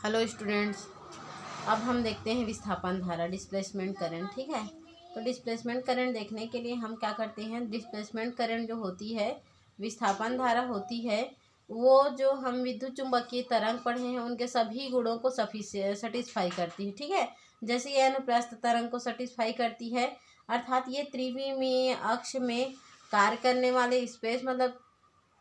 Hello students, अब हम देखते हैं विस्थापन धारा डिस्प्लेसमेंट करंट। ठीक है, तो डिस्प्लेसमेंट करंट देखने के लिए हम क्या करते हैं, डिस्प्लेसमेंट करंट जो होती है, विस्थापन धारा होती है, वो जो हम विद्युत चुंबकीय तरंग पढ़े हैं उनके सभी गुणों को सेटिस्फाई करती है। ठीक है, जैसे ये अनुप्रस्थ तरंग को सेटिस्फाई करती है, अर्थात ये त्रिविमीय अक्ष में कार्य करने वाले स्पेस मतलब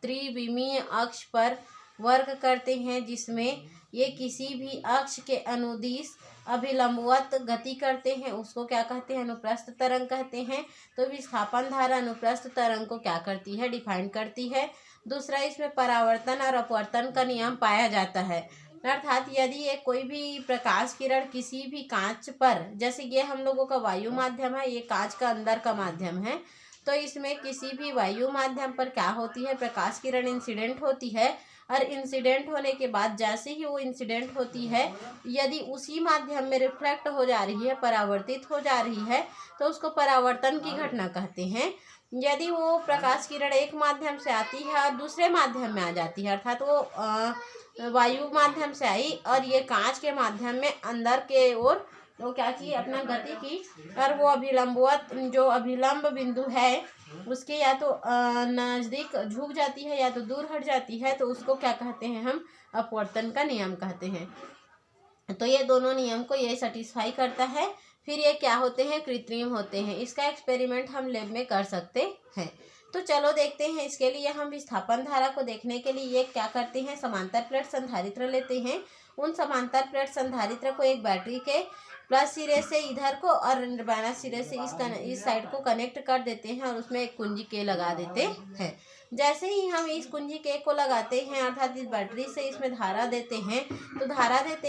त्रिविमीय अक्ष पर वर्क करते हैं, जिसमें ये किसी भी अक्ष के अनुदिश अभिलंबवत गति करते हैं, उसको क्या कहते हैं, अनुप्रस्थ तरंग कहते हैं। तो विस्थापन धारा अनुप्रस्थ तरंग को क्या करती है, डिफाइन करती है। दूसरा, इसमें परावर्तन और अपवर्तन का नियम पाया जाता है, अर्थात यदि ये कोई भी प्रकाश किरण किसी भी कांच पर, जैसे ये हम लोगों का वायु माध्यम है, ये कांच का अंदर का माध्यम है, तो इसमें किसी भी वायु माध्यम पर क्या होती है, प्रकाश किरण इंसिडेंट होती है, और इंसिडेंट होने के बाद जैसे ही वो इंसिडेंट होती है, यदि उसी माध्यम में रिफ्लेक्ट हो जा रही है, परावर्तित हो जा रही है, तो उसको परावर्तन की घटना कहते हैं। यदि वो प्रकाश किरण एक माध्यम से आती है और दूसरे माध्यम में आ जाती है, अर्थात वो वायु माध्यम से आई और ये कांच के माध्यम में अंदर के ओर तो क्या की, अपना गति की, और वो अभिलंबवत जो अभिलंब बिंदु है उसके या तो नज़दीक झुक जाती है या तो दूर हट जाती है, तो उसको क्या कहते हैं, हम अपवर्तन का नियम कहते हैं। तो ये दोनों नियम को ये सेटिस्फाई करता है। फिर ये क्या होते हैं, कृत्रिम होते हैं। इसका एक्सपेरिमेंट हम लैब में कर सकते हैं। तो चलो देखते हैं। इसके लिए हम विस्थापन धारा को देखने के लिए ये क्या करते हैं, समांतर प्लेट संधारित्र लेते हैं। उन समांतर प्लेट संधारित्र को एक बैटरी के प्लस सिरे से इधर को और माइनस सिरे से इस साइड को कनेक्ट कर देते हैं और उसमें एक कुंजी के लगा देते हैं। जैसे ही हम इस कुंजी के को लगाते हैं, अर्थात इस बैटरी से इसमें धारा देते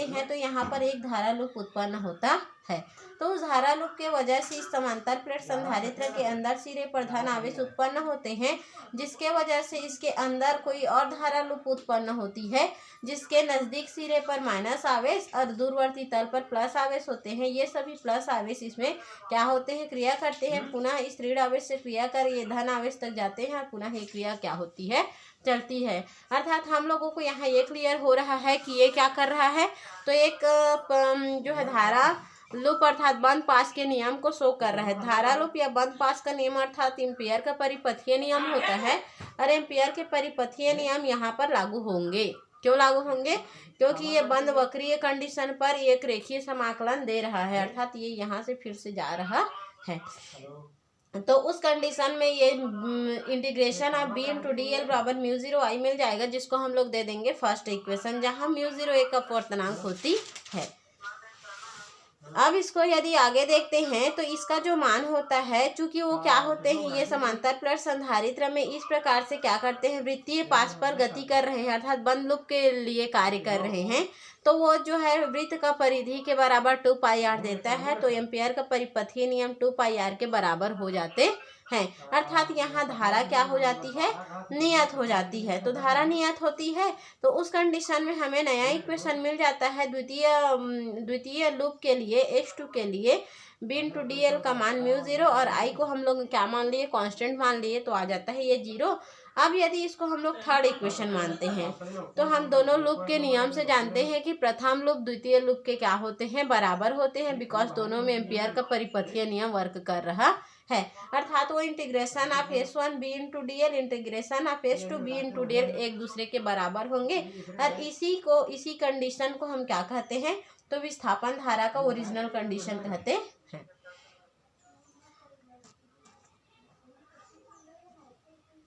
हैं, तो यहाँ पर एक धारा लूप उत्पन्न होता है। तो उस धारा लूप के वजह से इस समांतर प्लेट संधारित्र के अंदर सिरे पर धन आवेश उत्पन्न होते हैं, जिसके वजह से इसके अंदर कोई और धारा लूप उत्पन्न होती है, जिसके नज़दीक सिरे पर माइनस आवेश और दूरवर्ती तल पर प्लस आवेश होते हैं। ये सभी प्लस आवेश इसमें क्या होते हैं, क्रिया करते हैं, पुनः इस ऋण आवेश से क्रिया कर ये धन आवेश तक जाते हैं और पुनः ये क्रिया क्या होती है, चलती है। अर्थात हम लोगों को यहाँ ये क्लियर हो रहा है कि ये क्या कर रहा है, तो एक जो है धारा लूप अर्थात बंद पास के नियम को शो कर रहा है। धारा लूप या बंद पास का नियम अर्थात एम्पियर का परिपथीय नियम होता है, और एम्पियर के परिपथीय नियम यहाँ पर लागू होंगे। क्यों लागू होंगे, क्योंकि ये बंद वक्रीय कंडीशन पर एक रेखीय समाकलन दे रहा है, अर्थात ये यहाँ से फिर से जा रहा है। तो उस कंडीशन में ये integration of B into D L बराबर म्यू0 आई मिल जाएगा, जिसको हम लोग दे देंगे फर्स्ट इक्वेशन, जहाँ म्यू0 एक अपवर्तनांक होती है। अब इसको यदि आगे देखते हैं तो इसका जो मान होता है, चूंकि वो क्या होते हैं, ये समांतर प्लेट संधारित्र में इस प्रकार से क्या करते हैं, वृत्तीय पाश पर गति कर रहे हैं, अर्थात बंद लूप के लिए कार्य कर रहे हैं। तो वो जो है वृत्त का परिधि के बराबर 2πr देता है, तो एम्पियर का परिपथीय नियम 2πr के बराबर हो जाते हैं, अर्थात यहाँ धारा क्या हो जाती है, नियत हो जाती है। तो धारा नियत होती है, तो उस कंडीशन में हमें नया इक्वेशन मिल जाता है द्वितीय लूप के लिए, x2 के लिए b इंटू डी एल का मान म्यू0 और i को हम लोग क्या मान लिए, कांस्टेंट मान लिए, तो आ जाता है ये 0। अब यदि इसको हम लोग थर्ड इक्वेशन मानते हैं, तो हम दोनों लूप के नियम से जानते हैं कि प्रथम लूप द्वितीय लूप के क्या होते हैं, बराबर होते हैं, बिकॉज दोनों में एम्पियर का परिपथीय नियम वर्क कर रहा है। अर्थात वो integration of s1 b into D L, integration of s2 b into D L एक दूसरे के बराबर होंगे, और इसी कंडीशन को हम क्या कहते हैं, तो विस्थापन धारा का ओरिजिनल कंडीशन कहते हैं।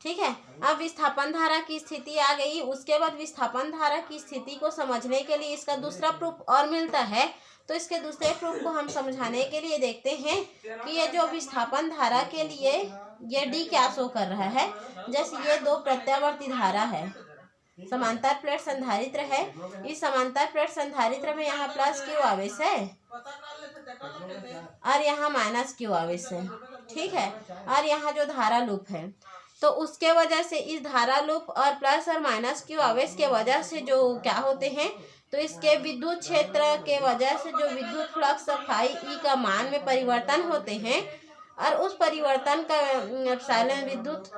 ठीक है, अब विस्थापन धारा की स्थिति आ गई। उसके बाद विस्थापन धारा की स्थिति को समझने के लिए इसका दूसरा प्रूफ और मिलता है। तो इसके दूसरे प्रूफ को हम समझाने के लिए देखते हैं कि ये जो विस्थापन धारा के लिए ये डी क्या शो कर रहा है। जैसे ये दो प्रत्यावर्ती धारा है, समांतर प्लेट संधारित्र है, इस समांतर प्लेट संधारित्र में यहाँ प्लस क्यू आवेश है और यहाँ माइनस क्यू आवेश है। ठीक है, और यहाँ जो धारा लूप है, तो उसके वजह से इस धारा लूप और प्लस और माइनस क्यू आवेश के वजह से जो क्या होते हैं, तो इसके विद्युत क्षेत्र के वजह से जो विद्युत फ्लक्स फाई ई का मान में परिवर्तन होते हैं, और उस परिवर्तन का एप्सिलॉन विद्युत